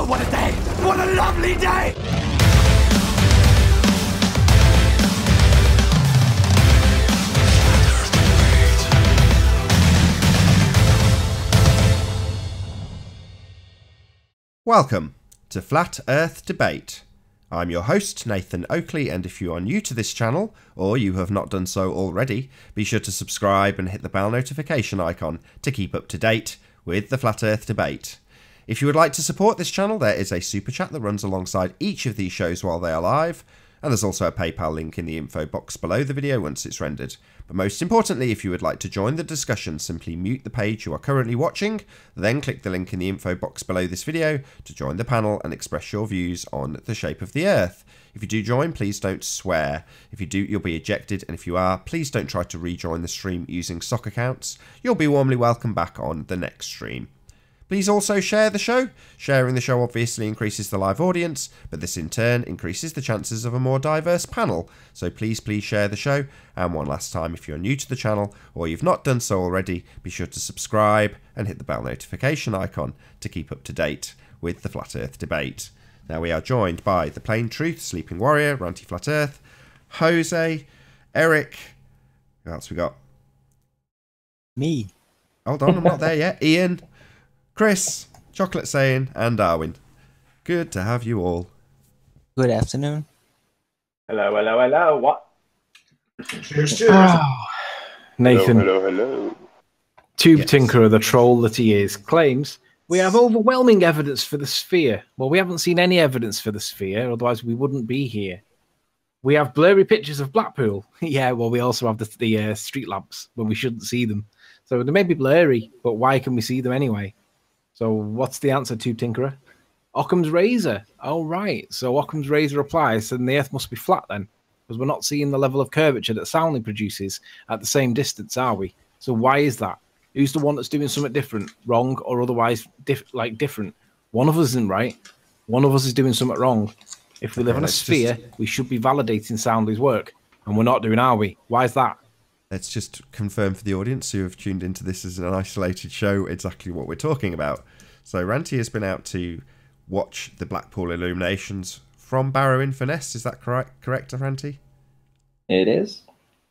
Oh, what a day! What a lovely day! Welcome to Flat Earth Debate. I'm your host, Nathan Oakley, and if you are new to this channel, or you have not done so already, be sure to subscribe and hit the bell notification icon to keep up to date with the Flat Earth Debate. If you would like to support this channel, there is a super chat that runs alongside each of these shows while they are live, and there's also a PayPal link in the info box below the video once it's rendered. But most importantly, if you would like to join the discussion, simply mute the page you are currently watching, then click the link in the info box below this video to join the panel and express your views on the shape of the Earth. If you do join, please don't swear. If you do, you'll be ejected, and if you are, please don't try to rejoin the stream using sock accounts. You'll be warmly welcome back on the next stream. Please also share the show. Sharing the show obviously increases the live audience, but this in turn increases the chances of a more diverse panel. So please share the show. And one last time, if you're new to the channel or you've not done so already, be sure to subscribe and hit the bell notification icon to keep up to date with the Flat Earth Debate. Now we are joined by The Plain Truth, Sleeping Warrior, Ranty Flat Earth, Jose, Eric, who else we got? Me. Hold on, I'm not there yet. Ian, Chris, Chocolate Saying, and Darwin. Good to have you all. Good afternoon. Hello, hello, hello. What? Cheers, cheers. Oh, Nathan, hello. Tube Tinkerer, the troll that he is, claims we have overwhelming evidence for the sphere. Well, we haven't seen any evidence for the sphere, otherwise we wouldn't be here. We have blurry pictures of Blackpool. Yeah, well, we also have the street lamps when we shouldn't see them. So they may be blurry, but why can we see them anyway? So what's the answer, Tube Tinkerer? Occam's razor. Oh, right. So Occam's razor applies, and the Earth must be flat then, because we're not seeing the level of curvature that sounding produces at the same distance, are we? So why is that? Who's the one that's doing something different, wrong, or otherwise different? One of us isn't right. One of us is doing something wrong. If we live on a sphere, we should be validating Soundly's work, and we're not doing, are we? Why is that? Let's just confirm for the audience who have tuned into this as an isolated show exactly what we're talking about. So Ranty has been out to watch the Blackpool illuminations from Barrow-in-Furness. Is that correct, Ranty? It is.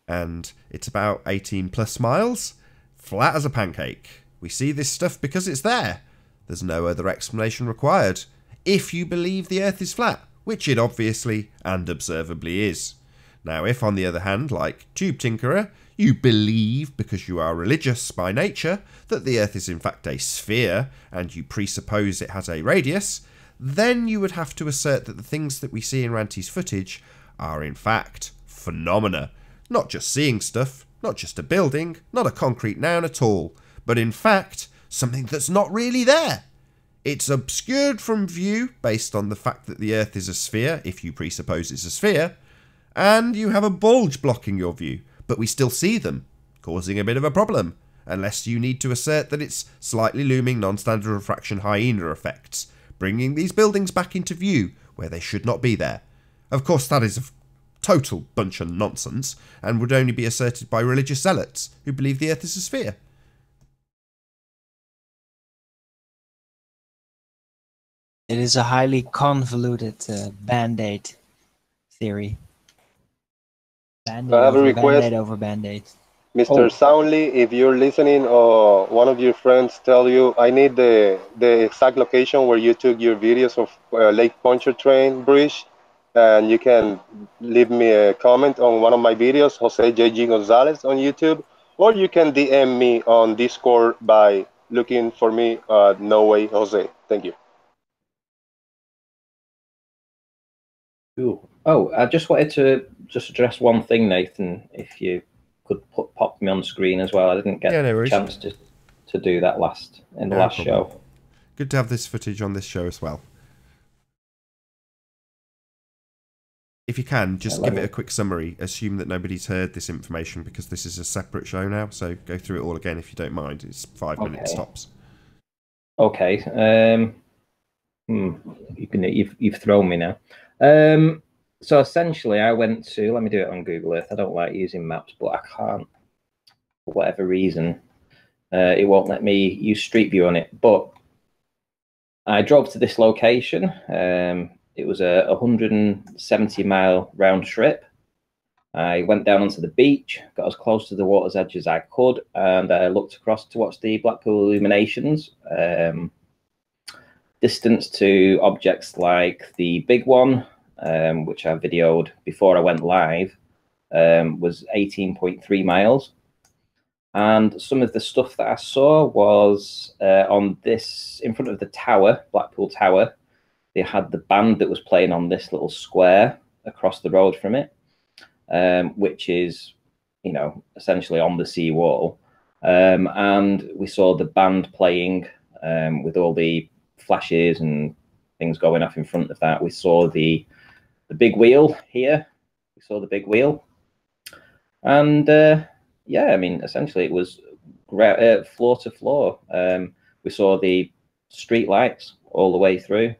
And it's about 18 plus miles, flat as a pancake. We see this stuff because it's there. There's no other explanation required. If you believe the Earth is flat, which it obviously and observably is. Now, if on the other hand, like Tube Tinkerer, you believe, because you are religious by nature, that the Earth is in fact a sphere, and you presuppose it has a radius, then you would have to assert that the things that we see in Ranty's footage are in fact phenomena. Not just seeing stuff, not just a building, not a concrete noun at all, but in fact something that's not really there. It's obscured from view based on the fact that the Earth is a sphere, if you presuppose it's a sphere, and you have a bulge blocking your view, but we still see them, causing a bit of a problem, unless you need to assert that it's slightly looming non-standard refraction hyena effects, bringing these buildings back into view where they should not be there. Of course, that is a total bunch of nonsense, and would only be asserted by religious zealots who believe the Earth is a sphere. It is a highly convoluted band-aid theory. Band-aid I have a over request. band-aid over band-aid. Mr. Soundly, if you're listening or one of your friends tell you, I need the exact location where you took your videos of Lake Pontchartrain Bridge, and you can leave me a comment on one of my videos, Jose J.G. Gonzalez on YouTube, or you can DM me on Discord by looking for me, No Way Jose. Thank you. Cool. Oh, I just wanted to address one thing, Nathan, if you could pop me on screen as well. I didn't get a chance to do that in the last show. Good to have this footage on this show as well. If you can, just give it a quick summary. Assume that nobody's heard this information because this is a separate show now, so go through it all again if you don't mind. It's 5 minutes tops. Okay. You've thrown me now. So essentially, I went to, let me do it on Google Earth. I don't like using maps, but I can't, for whatever reason. It won't let me use Street View on it. But I drove to this location. It was a 170-mile round trip. I went down onto the beach, got as close to the water's edge as I could, and I looked across to watch the Blackpool illuminations. Distance to objects like the big one, which I videoed before I went live, was 18.3 miles. And some of the stuff that I saw was on this, in front of the tower, Blackpool Tower, they had the band that was playing on this little square across the road from it, which is, you know, essentially on the sea wall. And we saw the band playing with all the flashes and things going off in front of that. We saw the big wheel here. We saw the big wheel. And yeah, I mean, essentially it was floor to floor. We saw the street lights all the way through.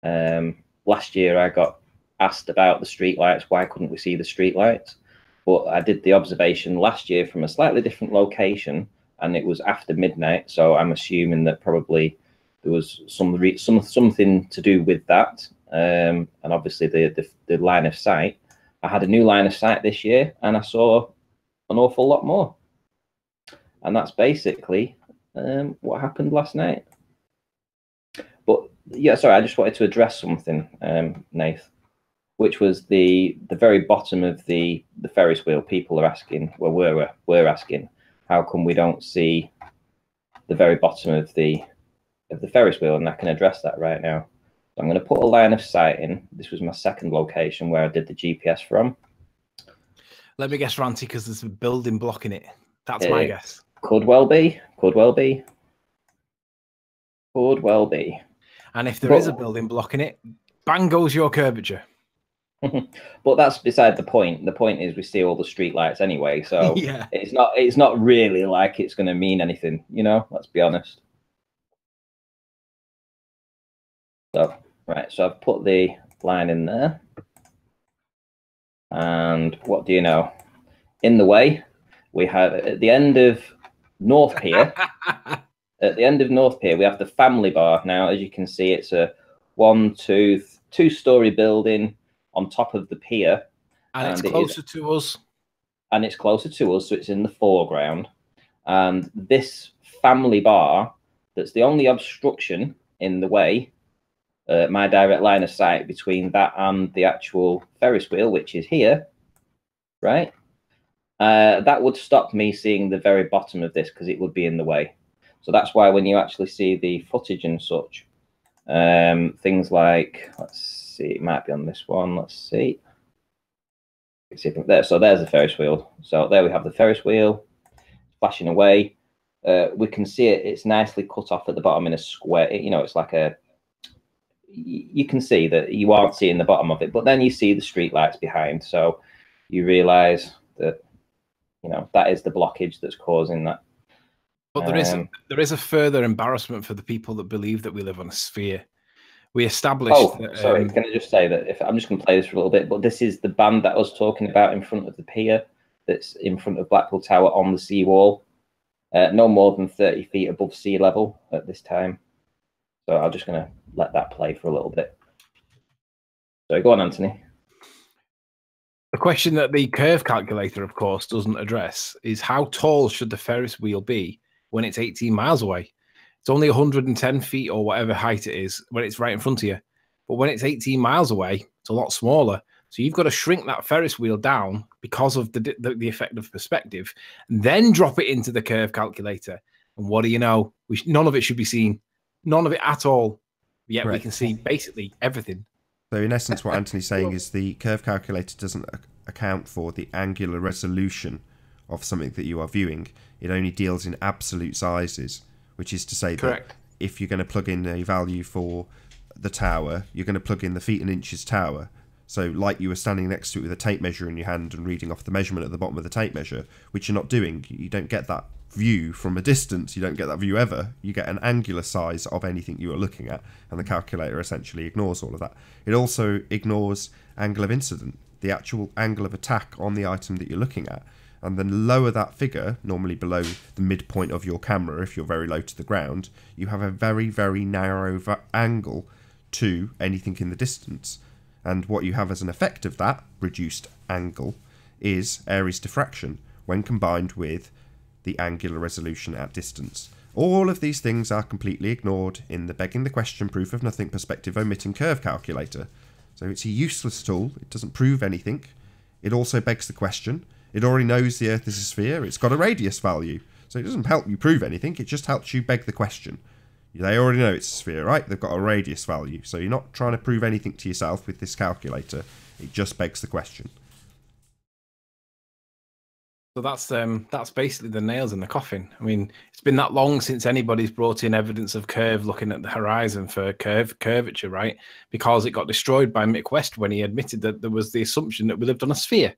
Last year I got asked about the street lights. Why couldn't we see the street lights? But I did the observation last year from a slightly different location, and it was after midnight. So I'm assuming that probably there was something to do with that. And obviously the line of sight. I had a new line of sight this year, and I saw an awful lot more. And that's basically what happened last night. But yeah, sorry, I just wanted to address something, Nath, which was the very bottom of the Ferris wheel. People are asking, well, we're asking, how come we don't see the very bottom of the Ferris wheel? And I can address that right now. So I'm going to put a line of sight in. This was my second location where I did the GPS from. Let me guess, Ranty, because there's a building blocking it. That's my guess. Could well be. Could well be. Could well be. And if there is a building blocking it, bang goes your curvature. But that's beside the point. The point is we see all the street lights anyway, so yeah. It's not really like it's going to mean anything, you know. Let's be honest. So right, so I've put the line in there. And what do you know? In the way, we have at the end of North Pier. At the end of North Pier, we have the family bar. Now, as you can see, it's a two-story building on top of the pier, and it's closer to us. And it's closer to us, so it's in the foreground. And this family bar, that's the only obstruction in the way. My direct line of sight between that and the actual Ferris wheel, which is here, right? That would stop me seeing the very bottom of this because it would be in the way. So that's why when you actually see the footage and such, things like, let's see, it might be on this one. Let's see. There. So there's the Ferris wheel. So there we have the Ferris wheel flashing away. We can see it. It's nicely cut off at the bottom in a square. You know, it's like a. You can see that you aren't seeing the bottom of it, but then you see the street lights behind. So you realise that, you know, that is the blockage that's causing that. But there is a further embarrassment for the people that believe that we live on a sphere. We established. Oh, that, sorry. Can I just say that if I'm just going to play this for a little bit, but this is the band that I was talking about in front of the pier, that's in front of Blackpool Tower on the seawall, no more than 30 feet above sea level at this time. So I'm just going to let that play for a little bit. So go on, Anthony. The question that the curve calculator, of course, doesn't address is how tall should the Ferris wheel be when it's 18 miles away? It's only 110 feet or whatever height it is when it's right in front of you. But when it's 18 miles away, it's a lot smaller. So you've got to shrink that Ferris wheel down because of the effect of perspective, and then drop it into the curve calculator. And what do you know? None of it should be seen. None of it at all. Yet we can see basically everything. So in essence, what Anthony's saying is the curve calculator doesn't account for the angular resolution of something that you are viewing. It only deals in absolute sizes, which is to say that if you're going to plug in a value for the tower, you're going to plug in the feet and inches tower. So like you were standing next to it with a tape measure in your hand and reading off the measurement at the bottom of the tape measure, which you're not doing. You don't get that view from a distance. You don't get that view ever. You get an angular size of anything you are looking at, and the calculator essentially ignores all of that. It also ignores angle of incident, the actual angle of attack on the item that you're looking at. and then lower that figure, normally below the midpoint of your camera if you're very low to the ground, you have a very, very narrow angle to anything in the distance. And what you have as an effect of that reduced angle is Airy's diffraction when combined with the angular resolution at distance. All of these things are completely ignored in the begging the question proof of nothing perspective omitting curve calculator. So it's a useless tool. It doesn't prove anything. It also begs the question. It already knows the Earth is a sphere. It's got a radius value. So it doesn't help you prove anything. It just helps you beg the question. They already know it's a sphere, right? They've got a radius value. So you're not trying to prove anything to yourself with this calculator. It just begs the question. So that's basically the nails in the coffin. I mean, it's been that long since anybody's brought in evidence of curve looking at the horizon for curvature, right? Because it got destroyed by Mick West when he admitted that there was the assumption that we lived on a sphere.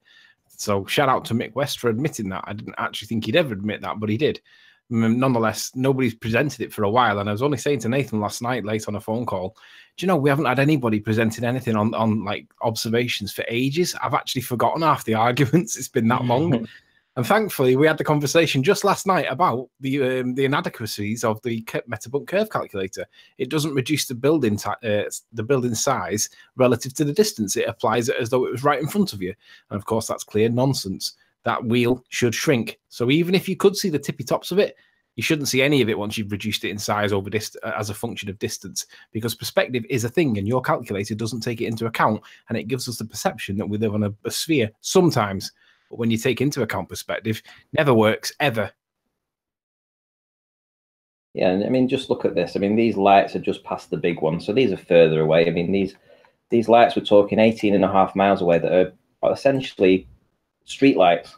So shout out to Mick West for admitting that. I didn't actually think he'd ever admit that, but he did. Nonetheless, nobody's presented it for a while. And I was only saying to Nathan last night, late on a phone call, do you know, we haven't had anybody presenting anything on like observations for ages. I've actually forgotten half the arguments. It's been that long. And thankfully, we had the conversation just last night about the inadequacies of the Metabunk curve calculator. It doesn't reduce the building size relative to the distance. It applies it as though it was right in front of you. And of course, that's clear nonsense. That wheel should shrink. So even if you could see the tippy tops of it, you shouldn't see any of it once you've reduced it in size over as a function of distance, because perspective is a thing and your calculator doesn't take it into account, and it gives us the perception that we live on a sphere sometimes. But when you take into account perspective, never works, ever. Yeah, and I mean, just look at this. I mean, these lights are just past the big one, so these are further away. I mean, these lights, we're talking 18.5 miles away, that are essentially street lights.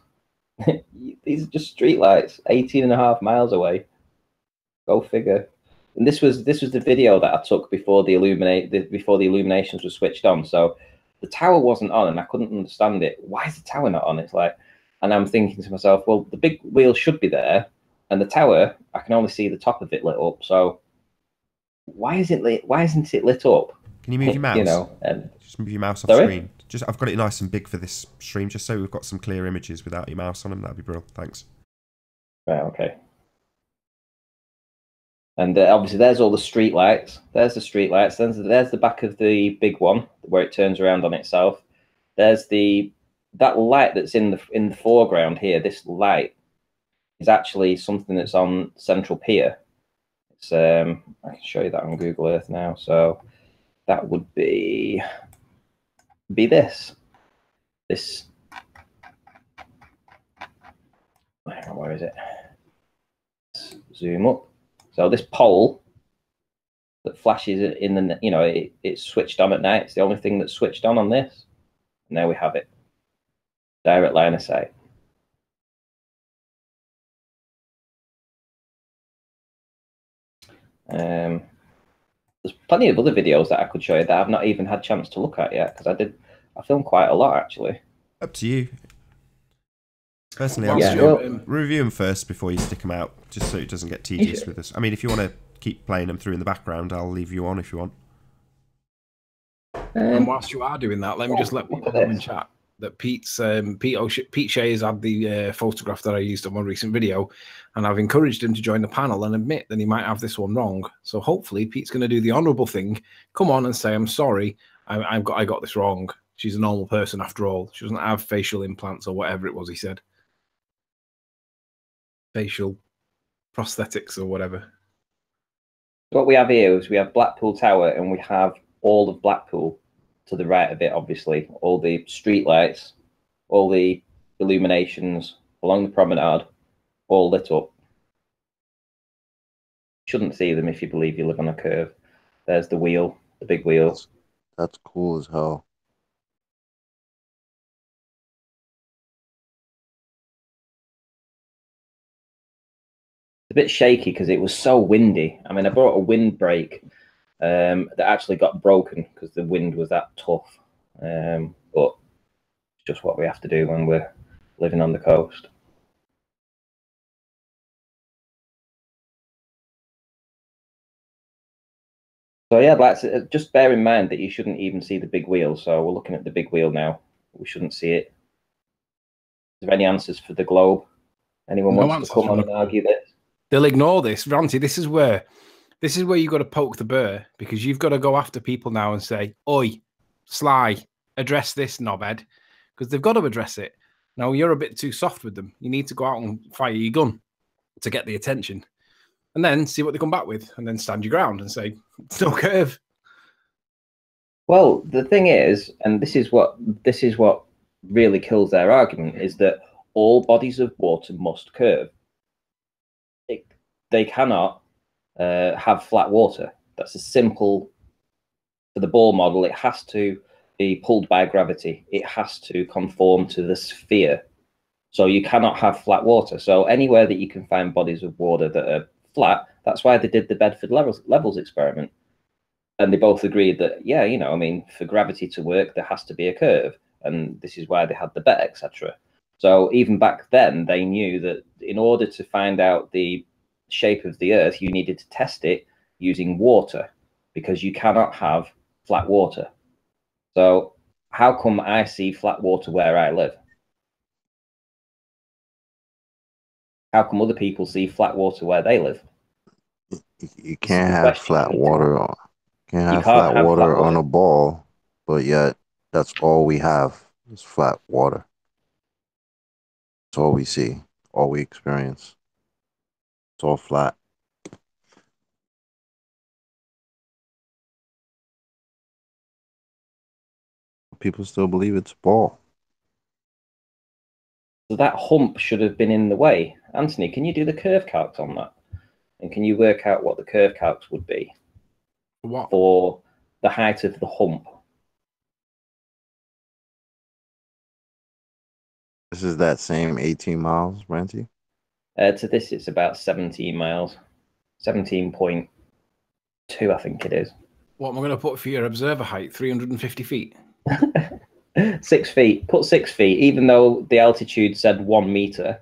These are just street lights, 18.5 miles away. Go figure. And this was the video that I took before the illuminations were switched on. So the tower wasn't on, and I couldn't understand it. Why is the tower not on? It's like, and I'm thinking to myself, well, the big wheel should be there, and the tower, I can only see the top of it lit up. So why is it lit? Why isn't it lit up? Can you move your mouse? You know, just move your mouse off screen. I've got it nice and big for this stream, just so we've got some clear images without your mouse on them. That'd be brilliant. Thanks. Right. Okay. And obviously, there's all the street lights. There's the street lights. There's the back of the big one where it turns around on itself. There's that light that's in the foreground here. This light is actually something that's on Central Pier. It's I can show you that on Google Earth now. So that would be this. Where is it? Let's zoom up. So this pole that flashes in the, you know, it's switched on at night. It's the only thing that's switched on this. And there we have it. Direct line of sight. There's plenty of other videos that I could show you that I've not even had a chance to look at yet, because I filmed quite a lot actually. Up to you. Personally, I'll review them first before you stick them out, just so it doesn't get tedious with us. I mean, if you want to keep playing them through in the background, I'll leave you on if you want. And whilst you are doing that, let me just let people know in chat that Pete Shea has had the photograph that I used on my recent video, and I've encouraged him to join the panel and admit that he might have this one wrong. So hopefully Pete's going to do the honourable thing, come on and say, I'm sorry, I got this wrong. She's a normal person after all. She doesn't have facial implants or whatever it was he said. Facial prosthetics or whatever. What we have here is we have Blackpool Tower, and we have all of Blackpool to the right of it, obviously. All the street lights, all the illuminations along the promenade, all lit up. Shouldn't see them if you believe you live on a curve. There's the wheel, the big wheel. That's cool as hell. A bit shaky because it was so windy. I mean, I brought a windbreak that actually got broken because the wind was that tough. But it's just what we have to do when we're living on the coast. So yeah, just bear in mind that you shouldn't even see the big wheel. So we're looking at the big wheel now. We shouldn't see it. there any answers for the globe? Anyone No wants to come on and argue this? They'll ignore this. Ranty, this is where you've got to poke the bear, because you've got to go after people now and say, oi, Sly, address this knobhead, because they've got to address it. Now, you're a bit too soft with them. You need to go out and fire your gun to get the attention, and then see what they come back with, and then stand your ground and say, it's no curve. Well, the thing is, and this is what really kills their argument, is that all bodies of water must curve. They cannot have flat water. That's a simple. For the ball model, it has to be pulled by gravity. It has to conform to the sphere. So you cannot have flat water. So anywhere that you can find bodies of water that are flat, that's why they did the Bedford levels experiment. And they both agreed that, yeah, you know, I mean, for gravity to work, there has to be a curve. And this is why they had the bet, etc. So even back then, they knew that in order to find out the shape of the Earth, you needed to test it using water, because you cannot have flat water. So how come I see flat water where I live? How come other people see flat water where they live? You can't have flat water on. Can't have flat water on a ball, but yet that's all we have is flat water. That's all we see, all we experience. It's all flat. People still believe it's a ball. So that hump should have been in the way. Anthony, can you do the curve calcs on that? And can you work out what the curve calcs would be? What? For the height of the hump? This is that same 18 miles, Ranty? To this, it's about 17 miles. 17.2, I think it is. What am I going to put for your observer height? 350 feet? 6 feet. Put 6 feet, even though the altitude said 1 meter,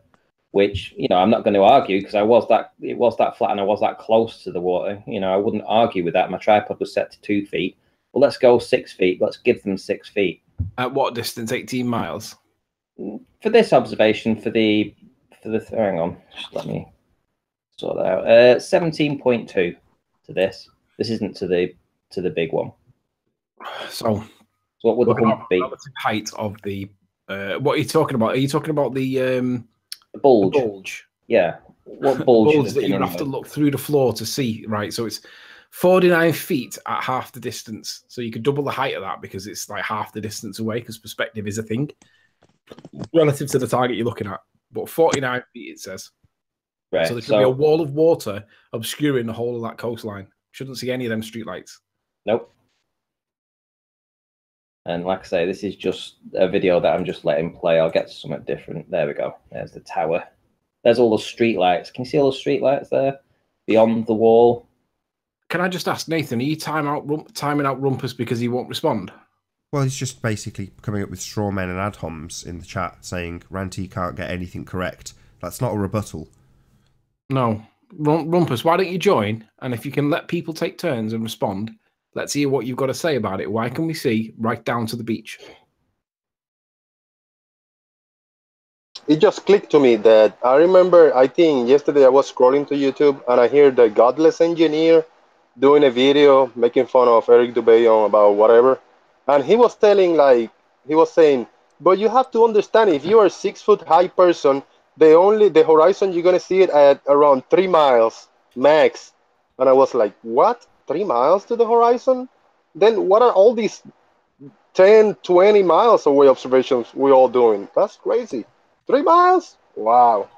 which, you know, I'm not going to argue, because it was that flat and I was that close to the water. You know, I wouldn't argue with that. My tripod was set to 2 feet. Well, let's go 6 feet. Let's give them 6 feet. At what distance? 18 miles? For this observation, hang on, just let me sort that out. 17.2 to this. This isn't to the big one. So what would the hump be? Relative height of the what are you talking about? Are you talking about the bulge? The bulge. Yeah. What bulge? Bulge that you have to look through the floor to see, right? So it's 49 feet at half the distance. So you could double the height of that, because it's like half the distance away, because perspective is a thing relative to the target you're looking at. But 49 feet, it says. Right. So there could be a wall of water obscuring the whole of that coastline. Shouldn't see any of them streetlights. Nope. And like I say, this is just a video that I'm just letting play. I'll get to something different. There we go. There's the tower. There's all the streetlights. Can you see all the streetlights there beyond the wall? Can I just ask, Nathan, are you timing out Rumpus because he won't respond? Well, he's just basically coming up with straw men and ad homs in the chat saying Ranty can't get anything correct. That's not a rebuttal. No. Rumpus, why don't you join? And if you can let people take turns and respond, let's hear what you've got to say about it. Why can we see right down to the beach? It just clicked to me that I remember, I think yesterday I was scrolling to YouTube and I hear the Godless Engineer doing a video making fun of Eric Dubay about whatever. And he was saying, but you have to understand, if you are a 6 foot high person, the horizon, you're going to see it at around 3 miles max. And I was like, what? 3 miles to the horizon? Then what are all these 10, 20 miles away observations we're all doing? That's crazy. 3 miles? Wow.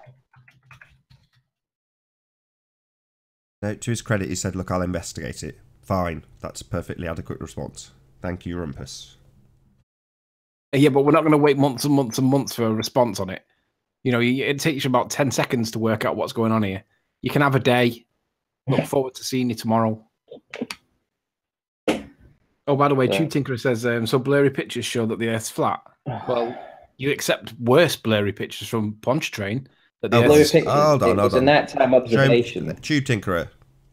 No, to his credit, he said, look, I'll investigate it. Fine. That's a perfectly adequate response. Thank you, Rumpus. Yeah, but we're not going to wait months and months and months for a response on it. You know, it takes you about 10 seconds to work out what's going on here. You can have a day. Look forward to seeing you tomorrow. Oh, by the way, Tube Tinkerer says, so blurry pictures show that the Earth's flat. Well, you accept worse blurry pictures from Pontchartrain. Hold on. It's a nighttime observation. Tube Tinkerer,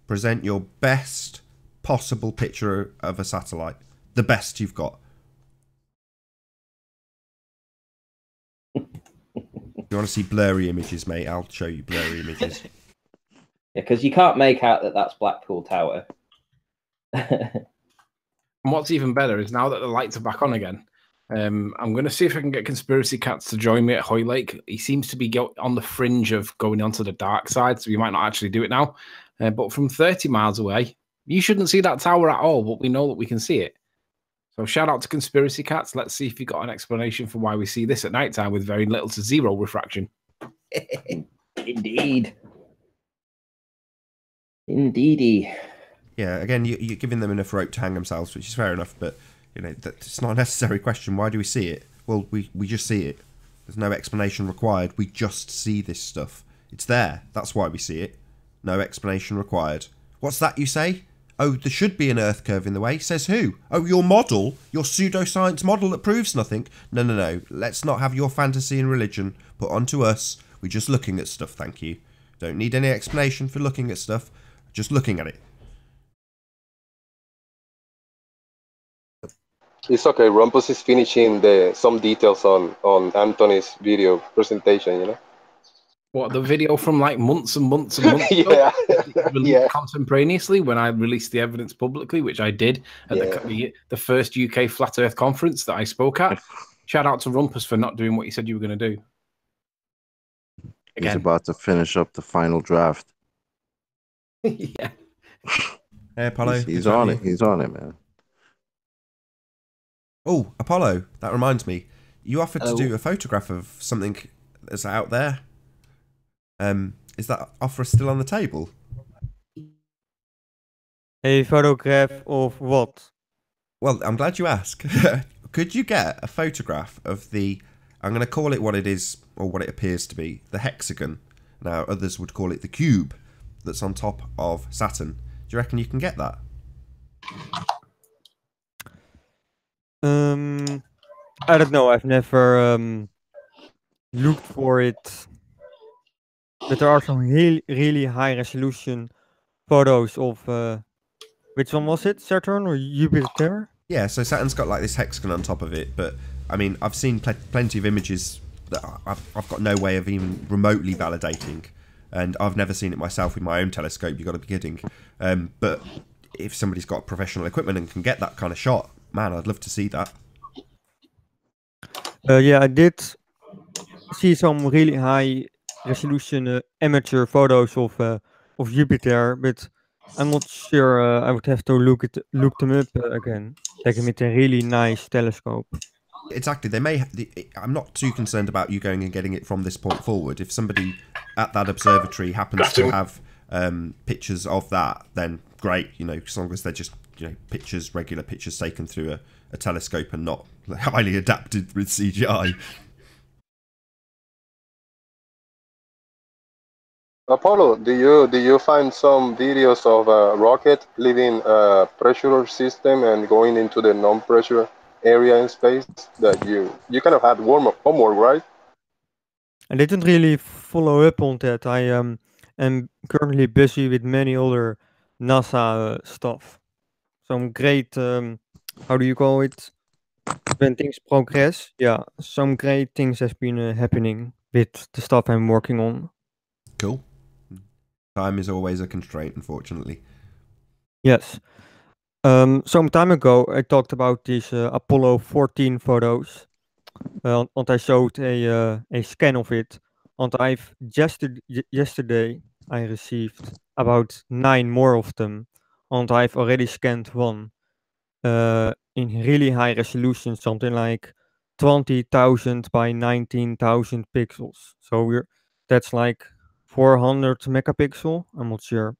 present your best possible picture of a satellite. The best you've got. You want to see blurry images, mate? I'll show you blurry images. Yeah, because you can't make out that that's Blackpool Tower. And what's even better is now that the lights are back on again, I'm going to see if I can get Conspiracy Cats to join me at Hoylake. He seems to be on the fringe of going onto the dark side, so we might not actually do it now. But from 30 miles away, you shouldn't see that tower at all, but we know that we can see it. So shout out to Conspiracy Cats. Let's see if you got an explanation for why we see this at nighttime with very little to zero refraction. Indeed. Indeedy. Yeah, again, you're giving them enough rope to hang themselves, which is fair enough, but it's not a necessary question. Why do we see it? Well, we just see it. There's no explanation required. We just see this stuff. It's there. That's why we see it. No explanation required. What's that you say? Oh, there should be an Earth curve in the way. Says who? Oh, your model? Your pseudoscience model that proves nothing? No. Let's not have your fantasy and religion put onto us. We're just looking at stuff, thank you. Don't need any explanation for looking at stuff. Just looking at it. It's okay. Rumpus is finishing some details on Anthony's video presentation, you know? What, the video from like months and months and months yeah. ago? Contemporaneously when I released the evidence publicly, which I did at the first UK Flat Earth conference that I spoke at. Shout out to Rumpus for not doing what you said you were going to do. Again. He's about to finish up the final draft. Yeah. Hey, Apollo. He's on it. He's on it, man. Oh, Apollo, that reminds me. You offered to do a photograph of something that's out there. Is that offer still on the table? A photograph of what? Well, I'm glad you asked. Could you get a photograph of the, I'm going to call it what it is, or what it appears to be, the hexagon. Now, others would call it the cube that's on top of Saturn. Do you reckon you can get that? I don't know. I've never looked for it. But there are some really high resolution photos of which one was it? Saturn or Jupiter? Yeah, so Saturn's got like this hexagon on top of it, but I mean, I've seen plenty of images that I've got no way of even remotely validating, and I've never seen it myself with my own telescope. You've got to be kidding. But if somebody's got professional equipment and can get that kind of shot, man, I'd love to see that. Yeah, I did see some really high resolution amateur photos of Jupiter, but I'm not sure. I would have to look them up again. Like with a really nice telescope. Exactly. They may. I'm not too concerned about you going and getting it from this point forward. If somebody at that observatory happens to have pictures of that, then great. You know, as long as they're just pictures, regular pictures taken through a telescope and not highly adapted with CGI. Apollo, do you find some videos of a rocket leaving a pressure system and going into the non-pressure area in space that you kind of had homework, right? I didn't really follow up on that. I am currently busy with many other NASA stuff. Some great, how do you call it? When things progress, yeah, some great things has been happening with the stuff I'm working on. Cool. Time is always a constraint, unfortunately. Yes. Some time ago, I talked about these Apollo 14 photos, and I showed a scan of it. And yesterday I received about 9 more of them, and I've already scanned one in really high resolution, something like 20,000 by 19,000 pixels. So that's like 400 megapixel. I'm not sure.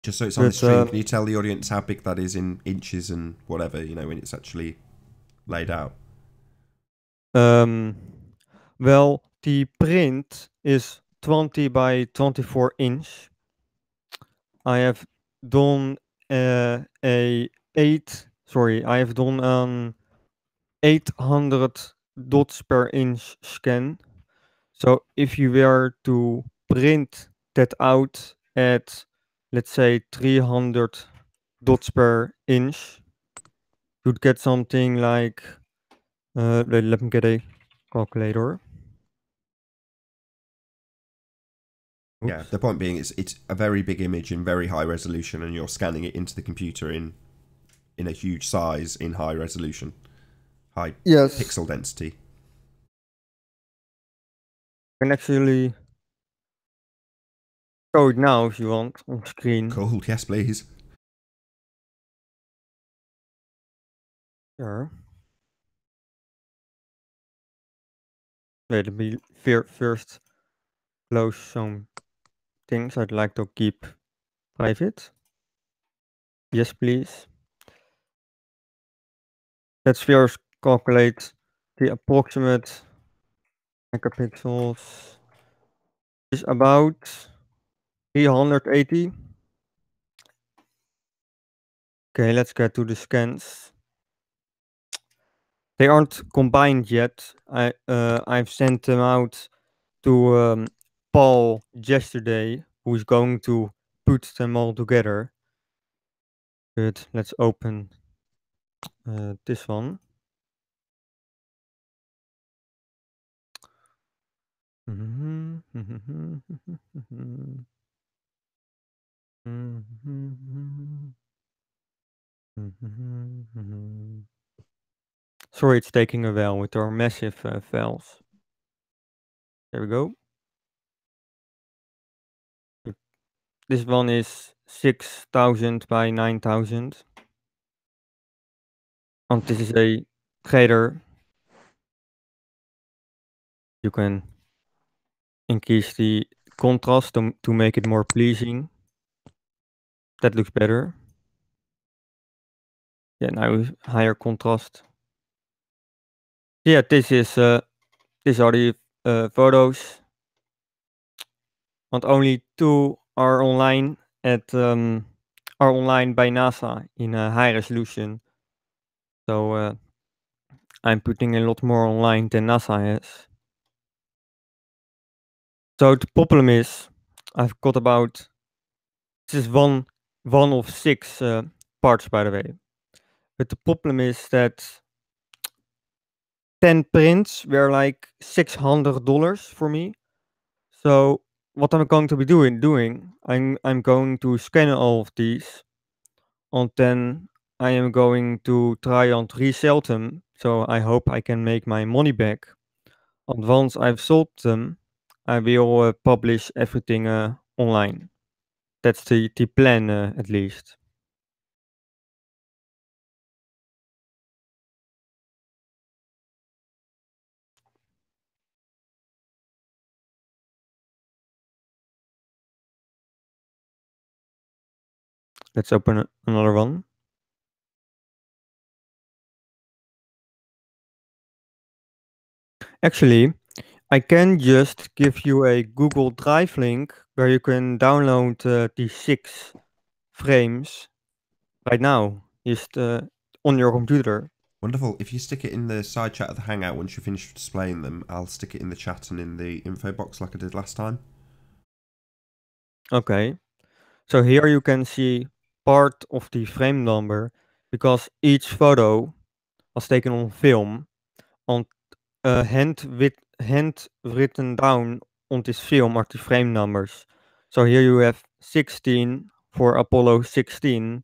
Just so it's on the stream, can you tell the audience how big that is in inches and whatever, when it's actually laid out? Well, the print is 20 by 24 inch. I have done I have done 800 dots per inch scan. So if you were to print that out at, let's say, 300 dots per inch, you'd get something like, let me get a calculator. Yeah, the point being it's a very big image in very high resolution, and you're scanning it into the computer in a huge size in high resolution, high pixel density. You can actually show it now if you want on screen. Cool, yes please. Sure. Wait, let me first close some things I'd like to keep private. Yes, please. Let's first calculate the approximate megapixels. Is about 380. Okay, let's get to the scans. They aren't combined yet. I've sent them out to Paul yesterday, who is going to put them all together. Good. Let's open this one. Sorry, it's taking a while with our massive files. There we go. This one is 6,000 by 9,000. And this is a shader. You can increase the contrast to make it more pleasing. That looks better. Yeah, now higher contrast. Yeah, this is these are the photos. And only 2 are online by NASA in a high resolution. So I'm putting a lot more online than NASA has. So the problem is, I've got about, this is one of 6 parts, by the way. But the problem is that 10 prints were like $600 for me. So what I'm going to be doing, I'm going to scan all of these, and then I am going to try and resell them. So I hope I can make my money back. And once I've sold them, I will publish everything online. That's the plan, at least. Let's open another one. Actually, I can just give you a Google Drive link where you can download the 6 frames right now, just on your computer. Wonderful. If you stick it in the side chat of the Hangout once you finish displaying them, I'll stick it in the chat and in the info box like I did last time. Okay. So here you can see part of the frame number, because each photo was taken on film, and hand written down on this film are the frame numbers. So here you have 16 for Apollo 16,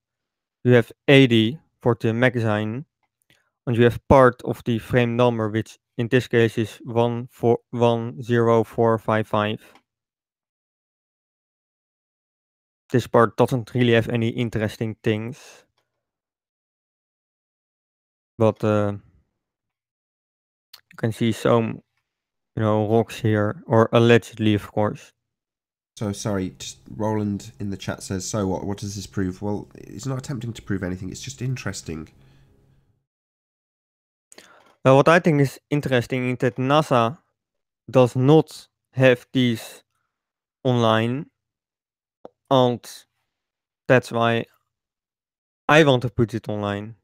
you have 80 for the magazine, and you have part of the frame number, which in this case is 10455. This part doesn't really have any interesting things, but you can see some, rocks here, or allegedly, of course. So sorry, Roland in the chat says, so what? What does this prove? Well, it's not attempting to prove anything. It's just interesting. Well, what I think is interesting is that NASA does not have these online, and that's why I want to put it online.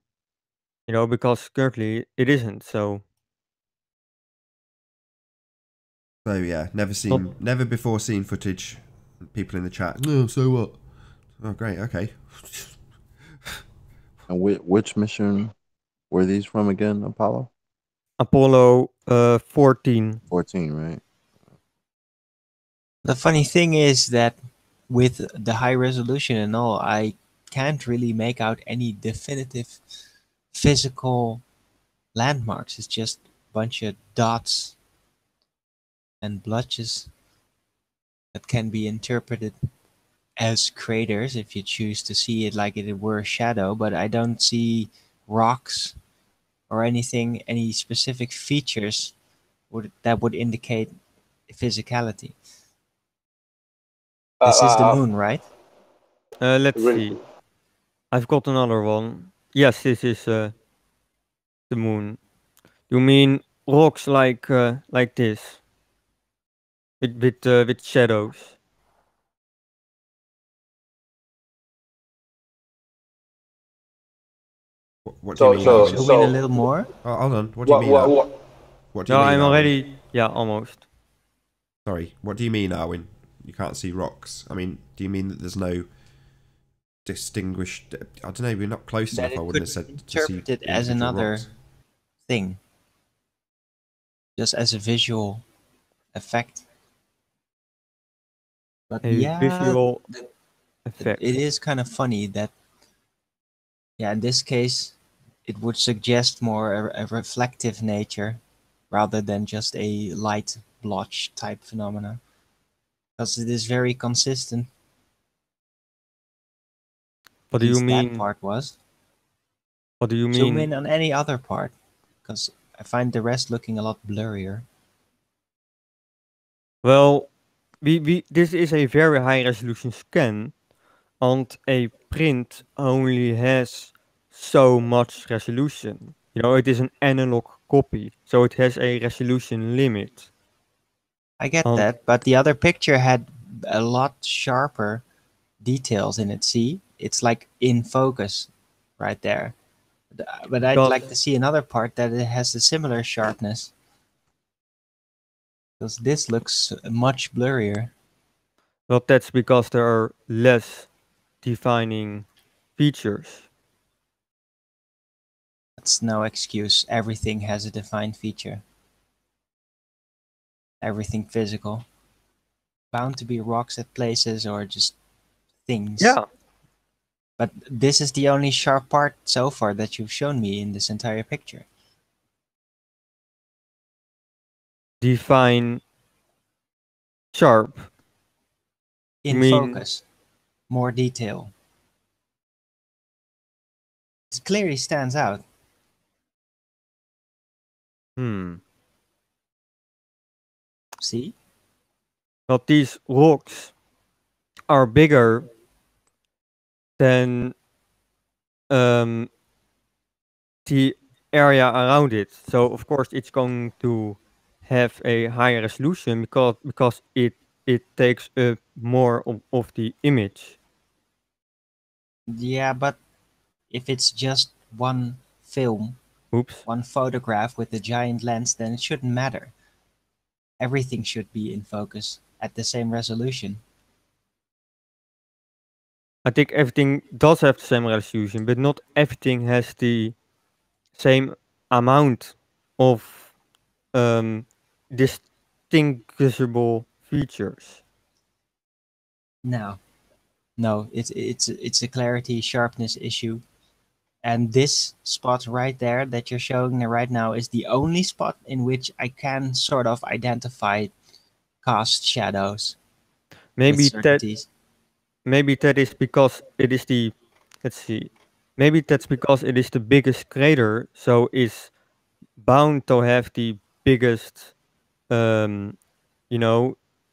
Because currently it isn't. So Yeah, never before seen footage. People in the chat. No, so what? Oh, great. Okay. And which mission were these from again, Apollo? Apollo 14. 14, right? The funny thing is that with the high resolution and all, I can't really make out any definitive physical landmarks. It's just a bunch of dots and blotches that can be interpreted as craters if you choose to see it like it were a shadow, but I don't see rocks or anything, any specific features that would indicate physicality. This is the moon, right? Let's see. I've got another one. Yes, this is the moon. You mean rocks like this, with shadows? What do you mean? Zoom in a little more. Oh, hold on. What do you mean? What do you mean? I'm already. Yeah, almost. Sorry. What do you mean, Arwin? You can't see rocks. I mean, do you mean that there's no distinguished? I don't know. We're not close enough. I wouldn't have said. Interpret it as another thing, just as a visual effect. But visual effect. It is kind of funny that, in this case, it would suggest more a reflective nature rather than just a light blotch type phenomena, because it is very consistent. What do you mean? That part was. What do you mean? Zoom in on any other part, because I find the rest looking a lot blurrier. Well, this is a very high resolution scan, and a print only has so much resolution. You know, it is an analog copy, so it has a resolution limit. I get that, but the other picture had a lot sharper details in it. See, it's like in focus right there. But I'd like to see another part that it has a similar sharpness, because this looks much blurrier. Well, that's because there are less defining features. That's no excuse. Everything has a defined feature. Everything physical. Bound to be rocks at places or just things. Yeah. But this is the only sharp part so far that you've shown me in this entire picture. Define sharp. In focus. More detail. It clearly stands out. See? But these rocks are bigger than the area around it. So of course it's going to have a higher resolution because it takes up more of the image. Yeah, but if it's just one film, one photograph with a giant lens, then it shouldn't matter. Everything should be in focus at the same resolution. I think everything does have the same resolution, but not everything has the same amount of distinguishable features. No, it's a clarity sharpness issue, and this spot right there that you're showing right now is the only spot in which I can sort of identify cast shadows. Maybe that is because it is the, let's see, maybe that's because it is the biggest crater, so it's bound to have the biggest,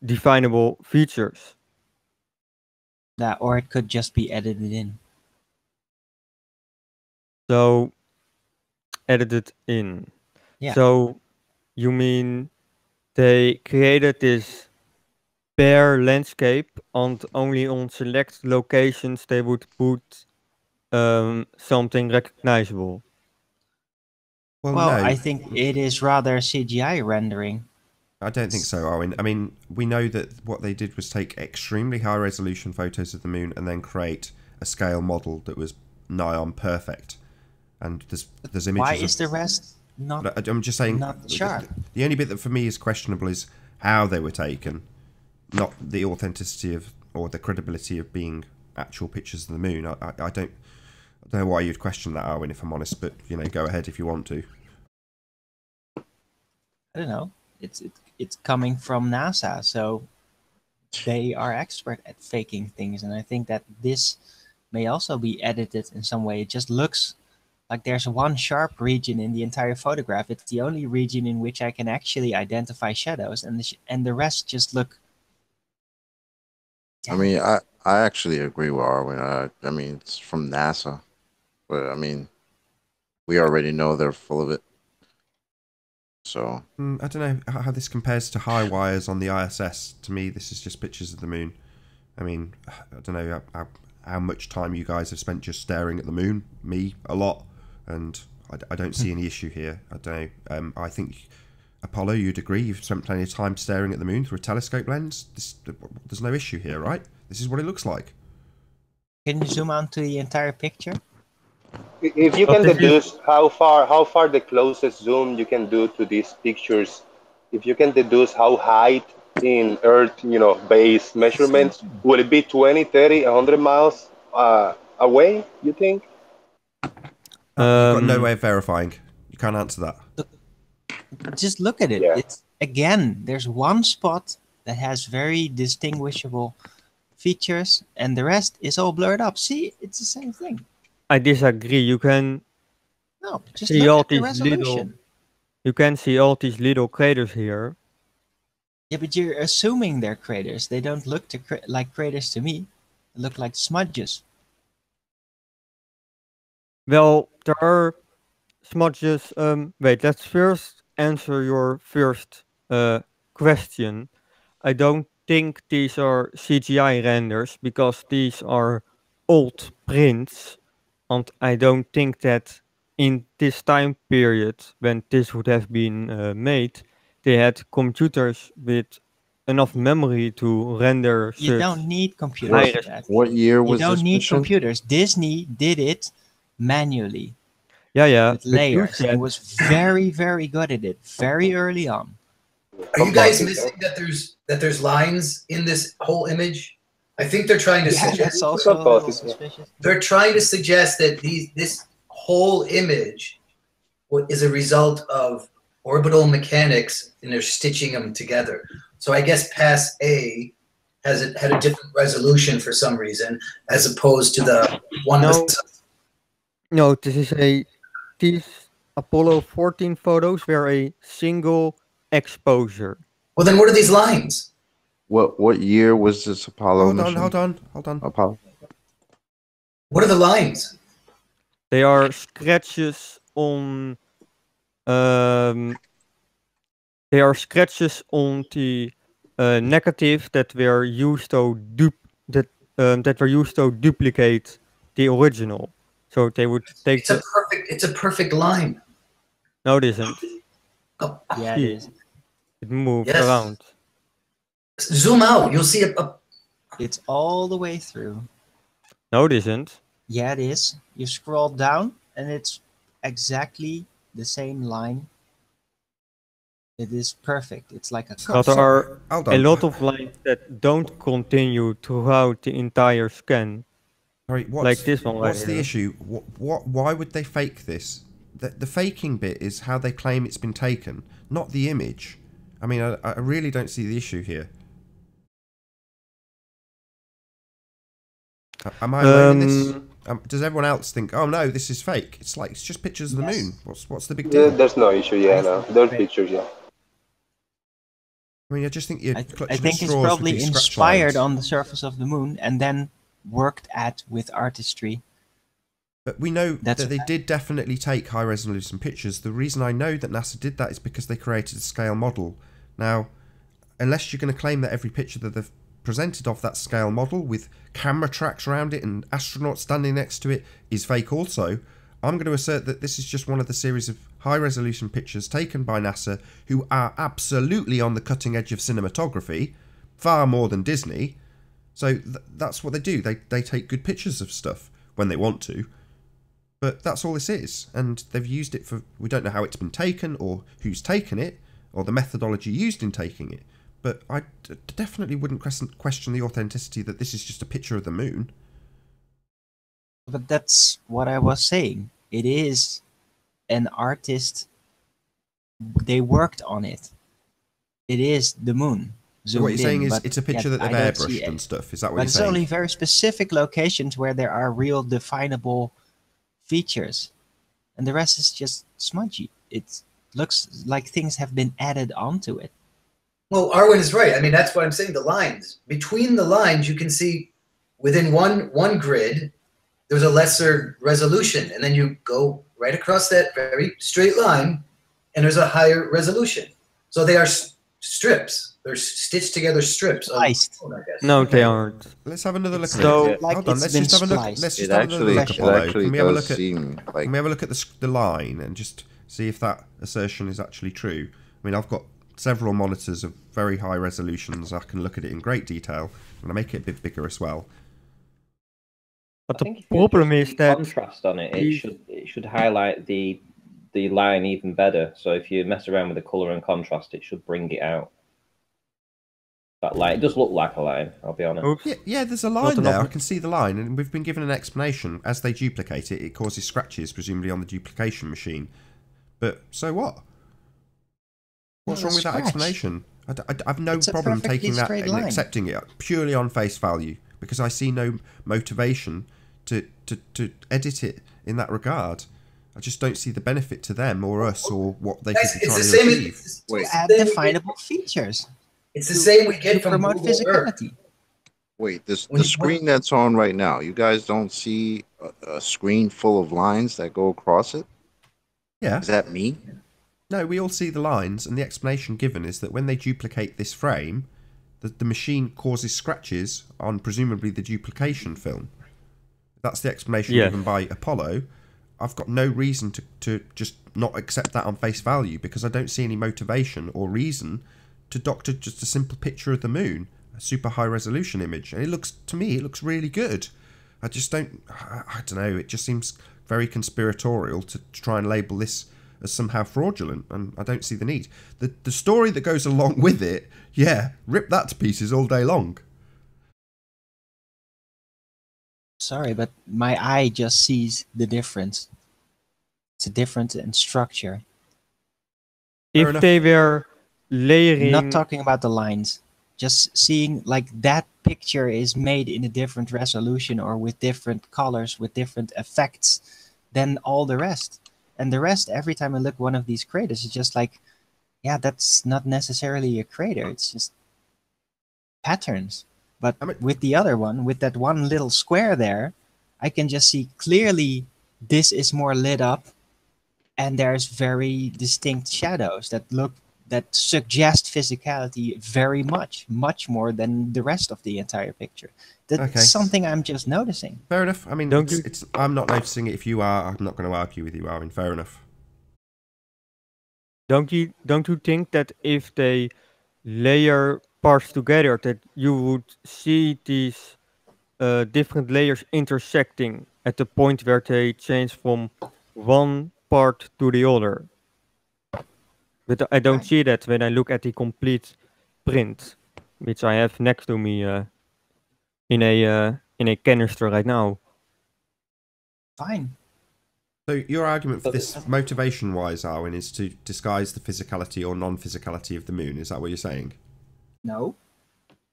definable features. That, or it could just be edited in. So, edited in. Yeah. So, you mean they created this bare landscape and only on select locations they would put something recognizable? Well, no. I think it is rather CGI rendering. I don't think so, Arwin. I mean, we know that what they did was take extremely high resolution photos of the moon and then create a scale model that was nigh on perfect. And there's images. Why is the rest not? I'm just saying. Not sharp. The only bit that for me is questionable is how they were taken. not the authenticity of or the credibility of being actual pictures of the moon. I don't know why you'd question that, Arwin, if I'm honest, but you know, go ahead if you want to. I don't know. It's coming from NASA, so they are expert at faking things, and I think that this may also be edited in some way. It just looks like there's one sharp region in the entire photograph. It's the only region in which I can actually identify shadows, and the rest just look. I mean, I actually agree with Arwin. I mean, it's from NASA, but I mean, we already know they're full of it. So I don't know how this compares to high wires on the ISS. To me, this is just pictures of the moon. I mean, I don't know how much time you guys have spent just staring at the moon. Me, a lot, and I don't see any issue here. I don't know. I think Apollo, you'd agree. You've spent plenty of time staring at the moon through a telescope lens. There's no issue here, right? This is what it looks like. Can you zoom out to the entire picture? If you can deduce how far the closest zoom you can do to these pictures, if you can deduce how high in Earth, base measurements, will it be 20, 30, 100 miles away, you think? You've got no way of verifying. You can't answer that. Just look at it. Yeah. It's again, there's one spot that has very distinguishable features, and the rest is all blurred up. See, it's the same thing. I disagree. You can just see look all at the these resolution. You can see all these little craters here. Yeah, but you're assuming they're craters. They don't look like craters to me. They look like smudges. Well, there are smudges. Wait, let's first answer your first question. I don't think these are CGI renders because these are old prints, and I don't think that in this time period when this would have been made, they had computers with enough memory to render. You don't need computers for that. What year was this? You don't need computers. Disney did it manually. Yeah. With layers, and was very, very good at it very early on. Are you guys missing that there's lines in this whole image? I think they're trying to suggest. They're trying to suggest that this whole image is a result of orbital mechanics, and they're stitching them together. So I guess pass A had a different resolution for some reason, as opposed to the one. No, these Apollo 14 photos were a single exposure. Well, then what are these lines? What year was this Apollo mission? Hold on. Apollo. What are the lines? They are scratches on. They are scratches on the negative that were used to duplicate the original. So they would take. It's a perfect line. No, it isn't. Oh. Yeah, it is. It moves around. Zoom out. You'll see it. It's all the way through. No, it isn't. Yeah, it is. You scroll down, and it's exactly the same line. It is perfect. It's like a. But there are a lot of lines that don't continue throughout the entire scan. Sorry, like this one. What's the issue? Why would they fake this? The faking bit is how they claim it's been taken, not the image. I mean, I really don't see the issue here. Am I alone in this? Does everyone else think, oh no, this is fake? It's just pictures of the moon. What's the big deal? There's no issue, there's pictures, I mean, I just think you're I think it's probably inspired on the surface of the moon and then worked at with artistry. But we know that they did definitely take high-resolution pictures. The reason I know that NASA did that is because they created a scale model. Now, unless you're going to claim that every picture that they've presented of that scale model with camera tracks around it and astronauts standing next to it is fake also, I'm going to assert that this is just one of the series of high-resolution pictures taken by NASA, who are absolutely on the cutting edge of cinematography, far more than Disney. So that's what they do. They take good pictures of stuff when they want to. But that's all this is, and they've used it for, we don't know how it's been taken or who's taken it or the methodology used in taking it, but I definitely wouldn't question the authenticity that this is just a picture of the moon. But that's what I was saying. It is an artist. They worked on it. It is the moon. So what you're saying is it's a picture that they've airbrushed and stuff. Is that what you're saying? But it's only very specific locations where there are real definable features. And the rest is just smudgy. It looks like things have been added onto it. Well, Arwen is right. I mean, that's what I'm saying. The lines. Between the lines, you can see within one grid, there's a lesser resolution. And then you go right across that very straight line, and there's a higher resolution. So they are strips. They're stitched together strips. No, they aren't. Let's have another look at it. Hold on, let's just have a look. Let's just have another look, Apollo. Can we have a look at? Can we have a look at the line and just see if that assertion is actually true? I mean, I've got several monitors of very high resolutions. I can look at it in great detail, and I make it a bit bigger as well. But the problem is that contrast on it. It should highlight the line even better. So if you mess around with the color and contrast, it should bring it out. That line, it does look like a line, I'll be honest. Yeah, there's a line there. I can see the line, and we've been given an explanation. As they duplicate it, it causes scratches, presumably on the duplication machine. But so what? What's wrong with that explanation? I have no problem taking that and accepting it purely on face value, because I see no motivation to edit it in that regard. I just don't see the benefit to them or us or what they could be trying to achieve. To add definable features. It's the same we get from promote physicality. Wait, the screen that's on right now, you guys don't see a screen full of lines that go across it? Yeah. Is that me? No, we all see the lines, and the explanation given is that when they duplicate this frame, the machine causes scratches on presumably the duplication film. That's the explanation given by Apollo. I've got no reason to just not accept that on face value, because I don't see any motivation or reason to doctor just a simple picture of the moon, a super high resolution image. And it looks, to me, it looks really good. I don't know, it just seems very conspiratorial to try and label this as somehow fraudulent, and I don't see the need. The story that goes along with it, yeah, rip that to pieces all day long. Sorry, but my eye just sees the difference. It's a difference in structure. If they were layering... Not talking about the lines. Just seeing like that picture is made in a different resolution or with different colors, with different effects than all the rest. And the rest, every time I look one of these craters, it's just like, yeah, that's not necessarily a crater. It's just patterns. But with the other one, with that one little square there, I can just see clearly this is more lit up, and there's very distinct shadows that suggest physicality very much more than the rest of the entire picture. That's something I'm just noticing. Fair enough. I mean, I'm not noticing it. If you are, I'm not going to argue with you, Arwen. Fair enough. Don't you think that if they layer parts together, that you would see these different layers intersecting at the point where they change from one part to the other? But I don't see that when I look at the complete print, which I have next to me in a canister right now. Fine. So your argument for this, motivation-wise, Arwen, is to disguise the physicality or non-physicality of the moon. Is that what you're saying? No,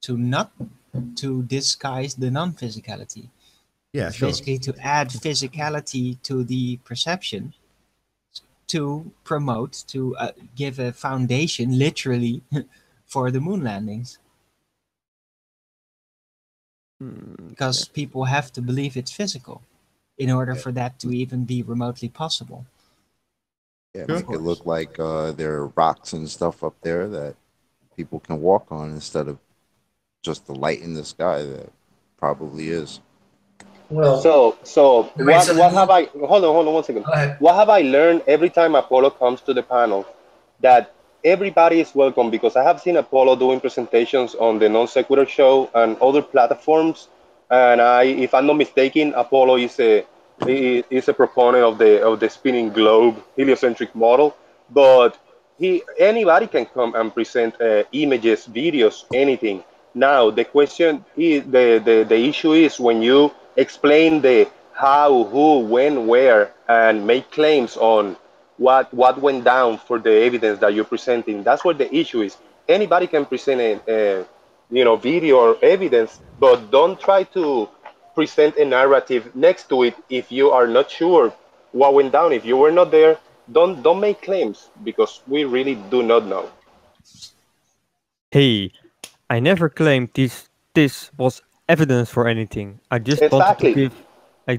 to disguise the non-physicality. Yeah, it's basically to add physicality to the perception, to promote, to give a foundation, literally, for the moon landings. Because people have to believe it's physical in order for that to even be remotely possible. Yeah, make it look like there are rocks and stuff up there that people can walk on instead of just the light in the sky that probably is. Well, so what have I? Hold on 1 second. What have I learned every time Apollo comes to the panel? That everybody is welcome, because I have seen Apollo doing presentations on the Non Sequitur show and other platforms. And if I'm not mistaken, Apollo is a proponent of the spinning globe heliocentric model. But anybody can come and present images, videos, anything. Now the question is, the issue is when you explain the how, who, when, where, and make claims on what went down for the evidence that you're presenting. That's what the issue is. Anybody can present a video or evidence, but don't try to present a narrative next to it if you are not sure what went down. If you were not there, don't make claims, because we really do not know. Hey, I never claimed this was evidence for anything. I just wanted to give I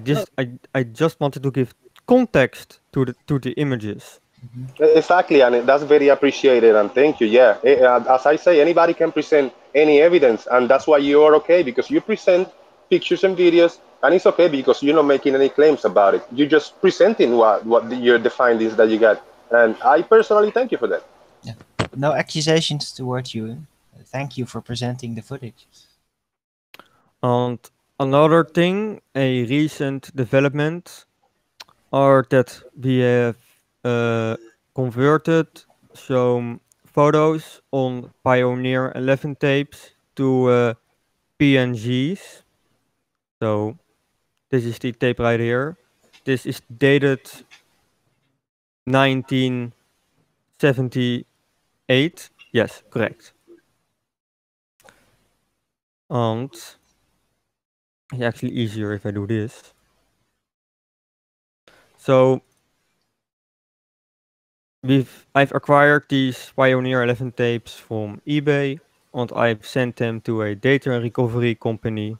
just wanted to give context to the images. Exactly, and that's very appreciated, and thank you. Yeah, as I say, anybody can present any evidence, and that's why you are okay, because you present pictures and videos, and it's okay because you're not making any claims about it. You're just presenting the findings that you got, and I personally thank you for that. Yeah. No accusations towards you. Thank you for presenting the footage. And another thing, a recent development, are that we have converted some photos on Pioneer 11 tapes to PNGs. So this is the tape right here. This is dated 1978. Yes, correct. And it's actually easier if I do this. So I've acquired these Pioneer 11 tapes from eBay, and I've sent them to a data recovery company.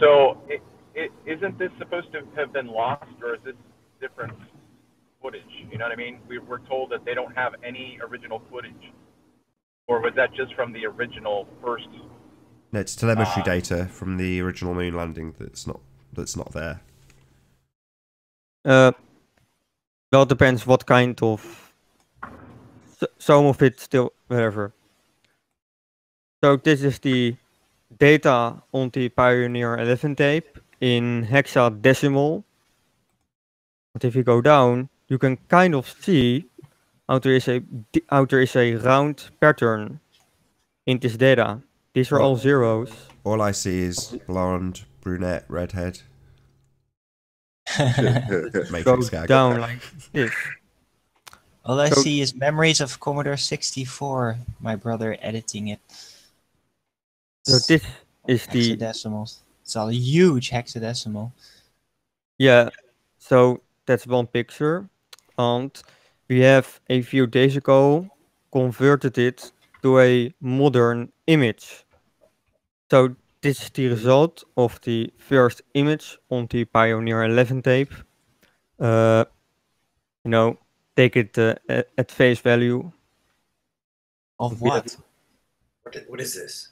So isn't this supposed to have been lost, or is this different footage? You know what I mean? We're told that they don't have any original footage. Or was that just from the original first? No, it's telemetry data from the original moon landing that's not there. Well, it depends what kind of. Some of it still, whatever. So this is the data on the Pioneer 11 tape in hexadecimal. But if you go down, you can kind of see how there is a round pattern in this data. These are all zeros. All I see is blonde, brunette, redhead. Go down like this. All I see is memories of Commodore 64. My brother editing it. So this is the hexadecimals. It's a huge hexadecimal. Yeah. So that's one picture, and we have a few days ago converted it to a modern image. So this is the result of the first image on the Pioneer 11 tape. Take it at face value. Of what? What is this?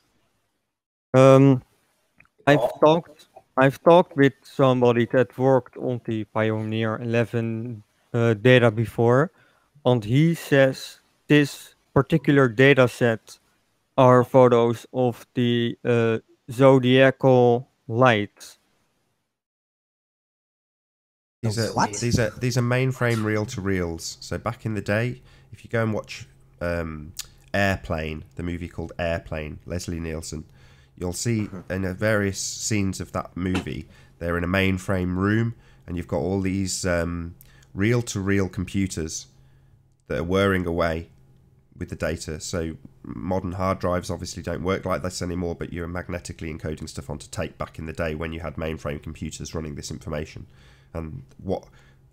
I've talked with somebody that worked on the Pioneer 11 data before, and he says this particular data set are photos of the Zodiacal light. These are mainframe reel-to-reels. So back in the day, if you go and watch Airplane, the movie called Airplane, Leslie Nielsen, you'll see in various scenes of that movie, they're in a mainframe room, and you've got all these reel-to-reel computers that are whirring away with the data. So modern hard drives obviously don't work like this anymore, but you're magnetically encoding stuff onto tape back in the day when you had mainframe computers running this information. And what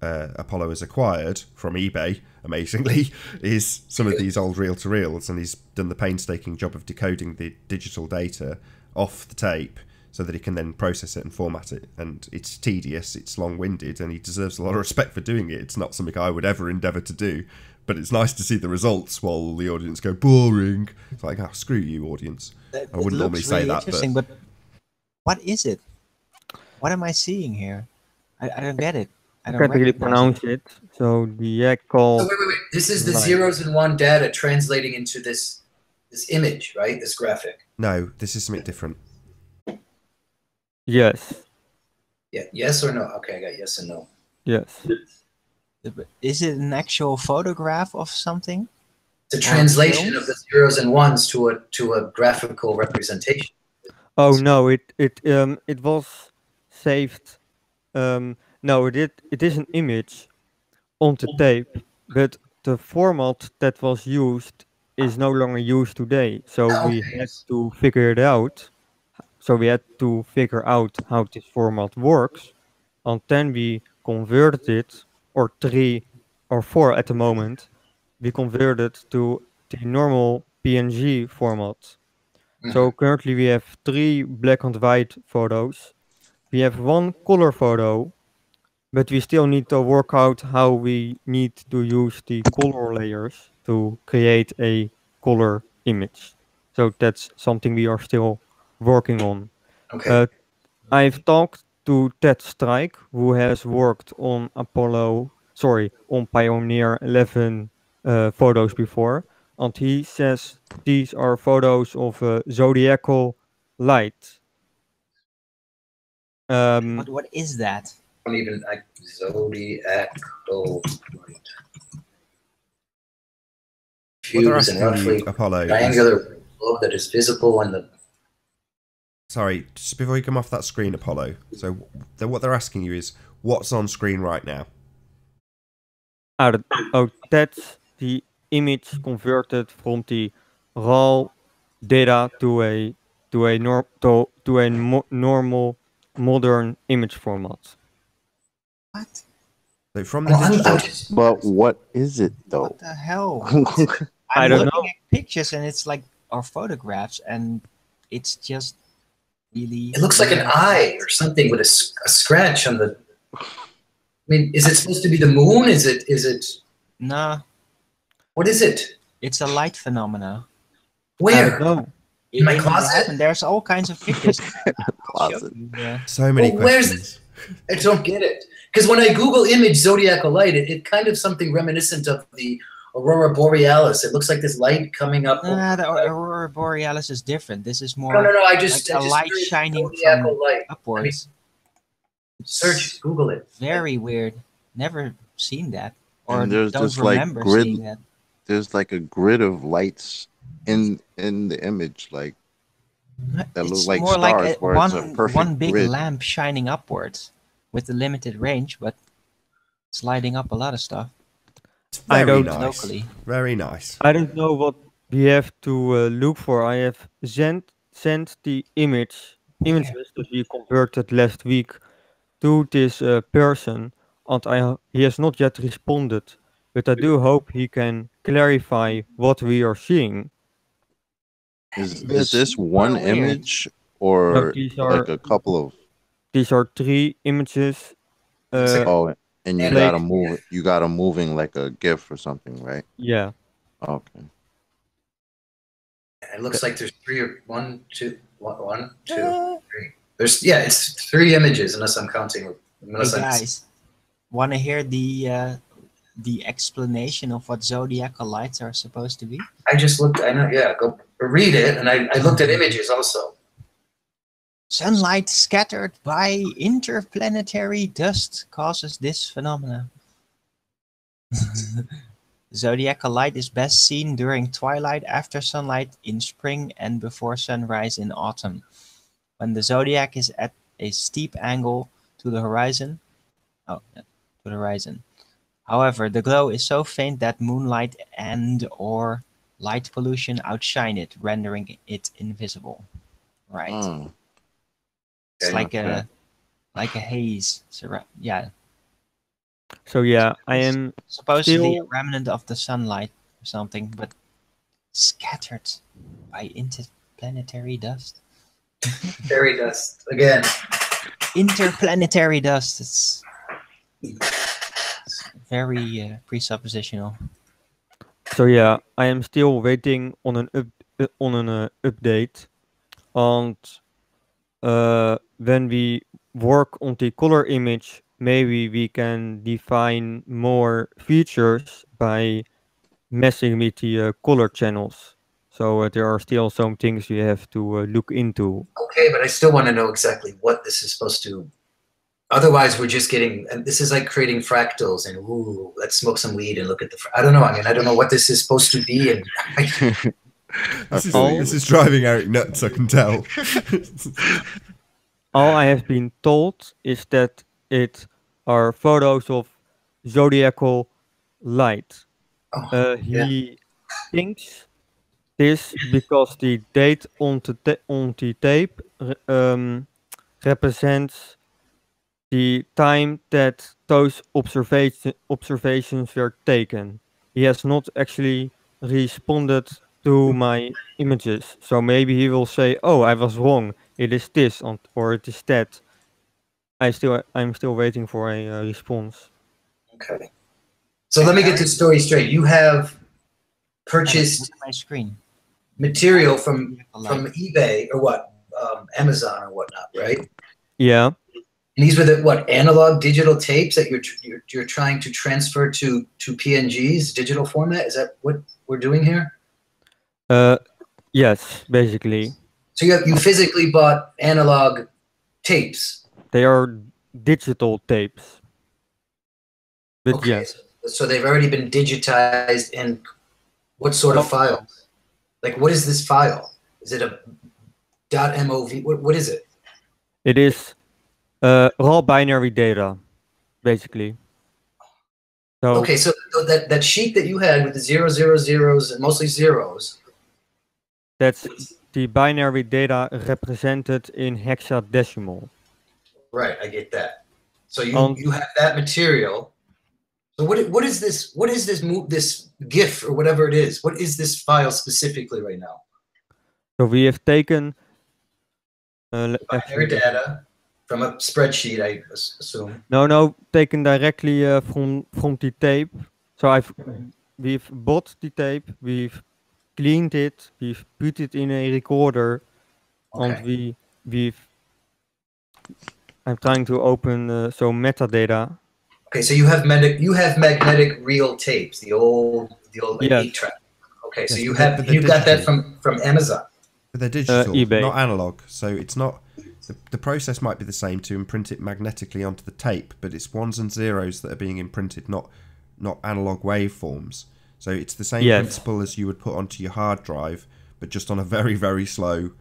Apollo has acquired from eBay, amazingly, is some of these old reel-to-reels, and he's done the painstaking job of decoding the digital data off the tape so that he can then process it and format it. And it's tedious, it's long-winded, and he deserves a lot of respect for doing it. It's not something I would ever endeavour to do, but it's nice to see the results while the audience go, boring. It's like, screw you, audience. I wouldn't normally say that. But what is it? What am I seeing here? I don't get it. I can't really pronounce it. So the call. So wait. This is the zeros and one data translating into this image, right? This graphic. No, this is something different. Yes. Yeah. Yes or no? Okay, I got yes and no. Yes. Is it an actual photograph of something? It's a translation of the zeros and ones to a graphical representation. Oh no, it was saved. No, it is an image on the tape, but the format that was used is no longer used today. So we had to figure it out. So we had to figure out how this format works, and then we converted it, or 3 or 4 at the moment. We converted to the normal PNG format. So currently we have 3 black and white photos. We have 1 color photo, but we still need to work out how we need to use the color layers to create a color image. So that's something we are still working on. Okay. I've talked to Ted Strike, who has worked on on Pioneer 11 photos before, and he says these are photos of zodiacal light. But what is that? Don't even zodiacal light. Fuse and roughly Apollo triangular globe that is visible when the. Sorry, just before you come off that screen, Apollo. So what they're asking you is, what's on screen right now? That's the image converted from the raw data to a normal modern image format. What? So from the digital, but what is it though? What the hell? I don't know. At pictures and it's like our photographs, and it's just really. It looks like an eye or something with a scratch on the. I mean, is it supposed to be the moon? Is it? Nah. What is it? It's a light phenomena. Where? In my closet? And there's all kinds of pictures. Closet. So many questions. I don't get it. Because when I Google image zodiacal light, it kind of something reminiscent of the aurora borealis. It looks like this light coming up. The aurora borealis is different. This is more. No. I just a light shining from light. Upwards. I mean, search, Google it. Very weird. Never seen that. Or and there's don't just remember like seeing that. There's like a grid of lights in the image, like that look like more stars. Like where it's a perfect one big grid. lamp shining upwards with a limited range, but it's lighting up a lot of stuff. Very nice. Locally. Very nice. I don't know what we have to look for. I have sent the images that we converted last week to this person, and he has not yet responded. But I do hope he can clarify what we are seeing. Is this one image or like a couple of? These are 3 images. And you gotta move it. You gotta moving like a GIF or something, right? Yeah. Okay. It looks like there's 3 or 1, 2, 1, 2, 3. It's 3 images unless I'm counting. Hey guys, want to hear the explanation of what zodiacal lights are supposed to be? I just looked. I know. Yeah, go read it, and I looked at images also. Sunlight scattered by interplanetary dust causes this phenomena. Zodiacal light is best seen during twilight, after sunlight in spring, and before sunrise in autumn, when the zodiac is at a steep angle to the horizon. However, the glow is so faint that moonlight and/or light pollution outshine it, rendering it invisible. Right. It's like a haze. Yeah. So yeah, I am supposed to be a remnant of the sunlight or something, but scattered by interplanetary dust. Fairy dust again. Interplanetary dust. It's very presuppositional. So yeah, I am still waiting on an update, and when we work on the color image, maybe we can define more features by messing with the color channels. So there are still some things we have to look into. Okay, but I still want to know exactly what this is supposed to Otherwise, we're just getting, and this is like creating fractals and, ooh, let's smoke some weed and look at the, I don't know. I mean, I don't know what this is supposed to be. And this is driving Eric nuts, I can tell. All I have been told is that it are photos of zodiacal light. He thinks this because the date on the tape represents the time that those observations were taken. He has not actually responded to my images, so maybe he will say, "Oh, I was wrong. It is this, or it is that." I'm still waiting for a response. Okay. So let me get this story straight. You have purchased my screen material from eBay or what, Amazon or whatnot, right? Yeah. And these were the what, analog digital tapes that you're trying to transfer to PNGs, digital format? Is that what we're doing here? Yes, basically. So you physically bought analog tapes. They are digital tapes. But okay, yes. So they've already been digitized in what sort of file? Like, what is this file? Is it a .mov? What is it? It is raw binary data, basically. So, okay, so that sheet that you had with the 000s and mostly zeros. That's the binary data represented in hexadecimal. Right, I get that. So you have that material. So what is this? What is this GIF or whatever it is? What is this file specifically right now? So we have taken binary data from a spreadsheet, I assume. No, taken directly from the tape. So we've bought the tape, we've cleaned it, we've put it in a recorder, and I'm trying to open some metadata. Okay, so you have magnetic reel tapes, the old like, 8-track. Okay, yes, so you got that from Amazon. But they're digital, eBay. Not analog. So it's not the process might be the same to imprint it magnetically onto the tape, but it's ones and zeros that are being imprinted, not analog waveforms. So it's the same principle as you would put onto your hard drive, but just on a very, very slow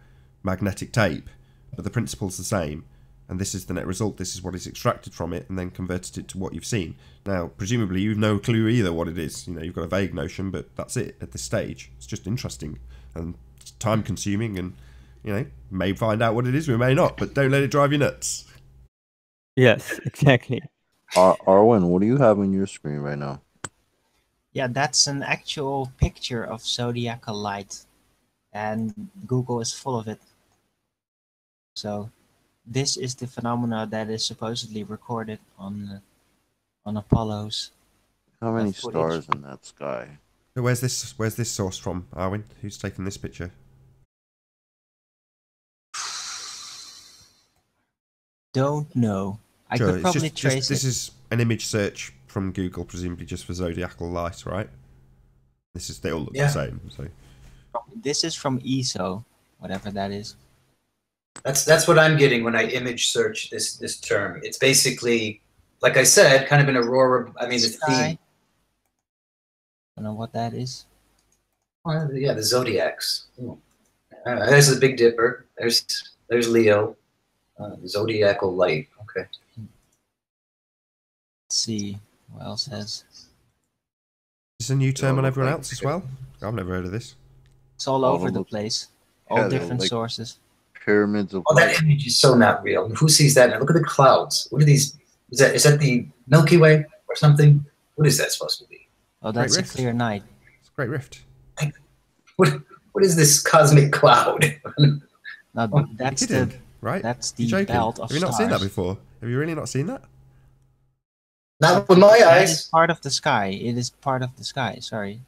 magnetic tape. But the principle's the same. And this is the net result. This is what is extracted from it and then converted it to what you've seen. Now, presumably, you've no clue either what it is. You know, you've got a vague notion, but that's it at this stage. It's just interesting and time-consuming, and you know, may find out what it is, we may not. But don't let it drive you nuts. Yes, exactly. Arwen, what do you have on your screen right now? Yeah, that's an actual picture of zodiacal light, and Google is full of it. So. This is the phenomena that is supposedly recorded on Apollo's. How many stars in that sky? So where's this source from, Arwen? Who's taken this picture? Don't know. I could probably trace it. This is an image search from Google, presumably just for zodiacal light, right? They all look the same. So this is from ESO, whatever that is. That's what I'm getting when I image search this term. It's basically, like I said, kind of an aurora. I mean, the theme. I don't know what that is. Yeah, the zodiacs. There's the Big Dipper. There's Leo. Zodiacal light. Okay. Let's see what else has. Is this a new term on everyone else as well? I've never heard of this. It's all over the place. All different sources. Pyramids of that image is so not real. Who sees that now? Look at the clouds. What are these? Is that the Milky Way or something? What is that supposed to be? Oh, that's a clear night. It's a great rift. What is this cosmic cloud? No, that's right? That's the belt of stars. Have you not seen that before? Have you really not seen that? Not with my eyes. It is part of the sky. It is part of the sky. Sorry.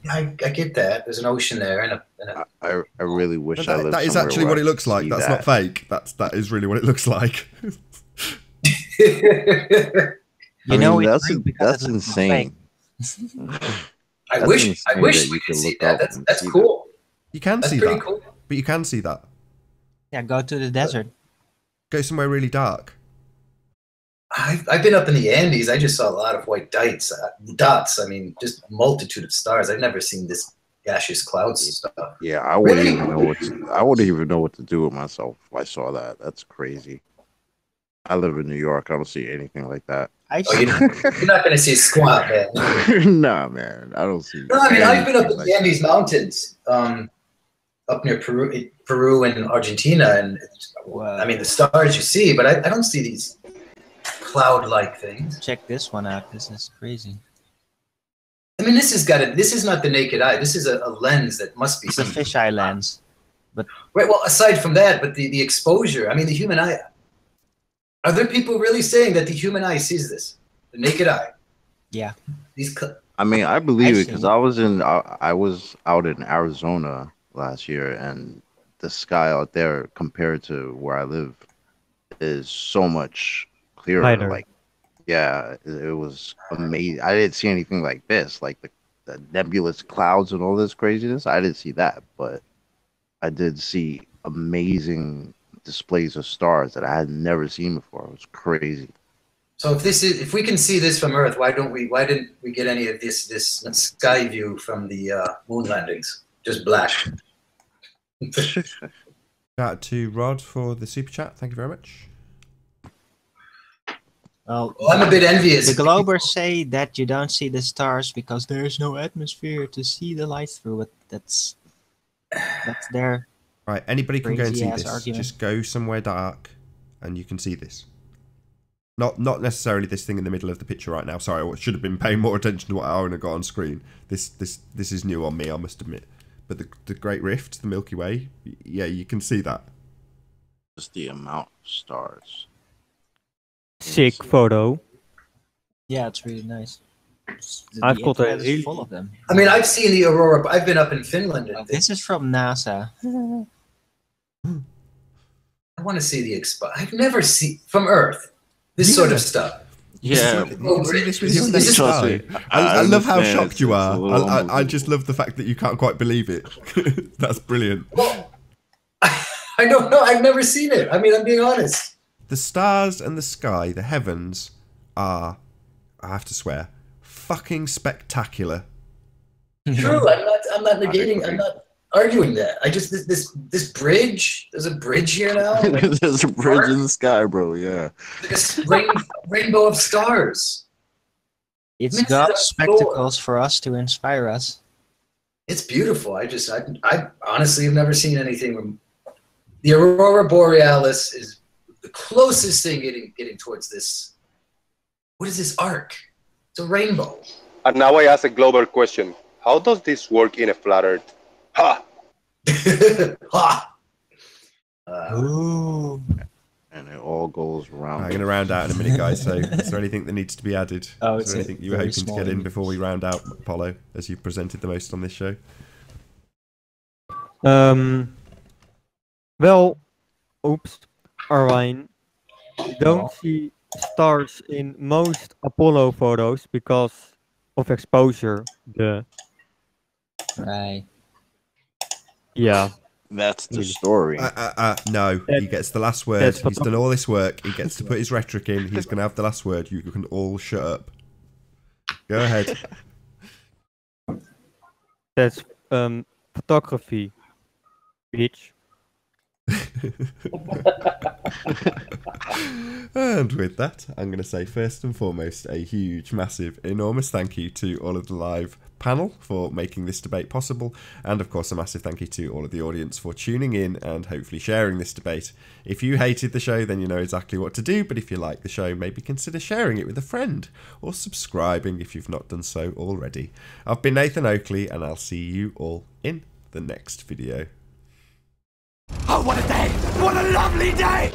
I get that. There's an ocean there, and I really wish I lived. That is actually what it looks like. That's not fake. That is really what it looks like. That's insane. I wish we could see that. That's cool. You can see that, cool. But you can see that. Yeah, go to the desert. Go somewhere really dark. I've been up in the Andes. I just saw a lot of white dots. I mean, just multitude of stars. I've never seen this gaseous clouds stuff. Yeah, I wouldn't even know what to do with myself if I saw that. That's crazy. I live in New York. I don't see anything like that. You're not going to see a squat, man. Nah, man. I don't see. No, I mean, I've been up in the Andes Mountains, up near Peru and Argentina, and I mean, the stars you see, but I don't see these cloud-like things. Check this one out. This is crazy. I mean, this is not the naked eye. This is a lens that must be it's a fisheye lens. But right. Well, aside from that, but the exposure. I mean, the human eye. Are there people really saying that the human eye sees this? The naked eye. Yeah. I mean, I believe it because I was out in Arizona last year, and the sky out there compared to where I live is so much clearer. Lighter. Like, yeah, it was amazing. I didn't see anything like this, like the nebulous clouds and all this craziness. I didn't see that, but I did see amazing displays of stars that I had never seen before. It was crazy. So if we can see this from Earth, why didn't we get any of this sky view from the moon landings? Just black. Shout out to Rod for the super chat. Thank you very much. Well, I'm a bit envious. The Globers say that you don't see the stars because there is no atmosphere to see the light through. But that's their right. Anybody can go and see this. Argument. Just go somewhere dark, and you can see this. Not necessarily this thing in the middle of the picture right now. Sorry, I should have been paying more attention to what Aaron had got on screen. This is new on me, I must admit. But the Great Rift, the Milky Way, yeah, you can see that. Just the amount of stars. Sick photo. Yeah, it's really nice. I've got a really full of them. I mean, I've seen the aurora. I've been up in Finland. And this is from NASA. I want to see the I've never seen from Earth this sort of stuff. Yeah, I love how shocked you are. I just love the fact that you can't quite believe it. That's brilliant. Well, I don't know. I've never seen it. I mean, I'm being honest. The stars and the sky, the heavens, are, I have to swear, fucking spectacular. True. I'm not negating. I'm not arguing that. I just this bridge. There's a bridge here now. There's a bridge in the sky, bro. Yeah. This rainbow of stars. It's God's spectacles for us to inspire us. It's beautiful. I honestly have never seen anything. The aurora borealis is the closest thing getting towards this. What is this arc? It's a rainbow. And now I ask a global question: how does this work in a flat Earth? Ha! Ha! Ooh. And it all goes around. I'm going to round out in a minute, guys. So, is there anything that needs to be added? Is there anything you were hoping to get in before we round out, Apollo, as you've presented the most on this show? Well, oops, Arwine, you don't see stars in most Apollo photos because of exposure. Right. Yeah. That's the story. No, he gets the last word. He's done all this work. He gets to put his rhetoric in. He's going to have the last word. You can all shut up. Go ahead. That's photography, bitch. And with that, I'm going to say first and foremost a huge, massive, enormous thank you to all of the live panel for making this debate possible, and of course a massive thank you to all of the audience for tuning in and hopefully sharing this debate. If you hated the show, then you know exactly what to do, but if you like the show, maybe consider sharing it with a friend or subscribing if you've not done so already. I've been Nathan Oakley, and I'll see you all in the next video. Oh, what a day! What a lovely day!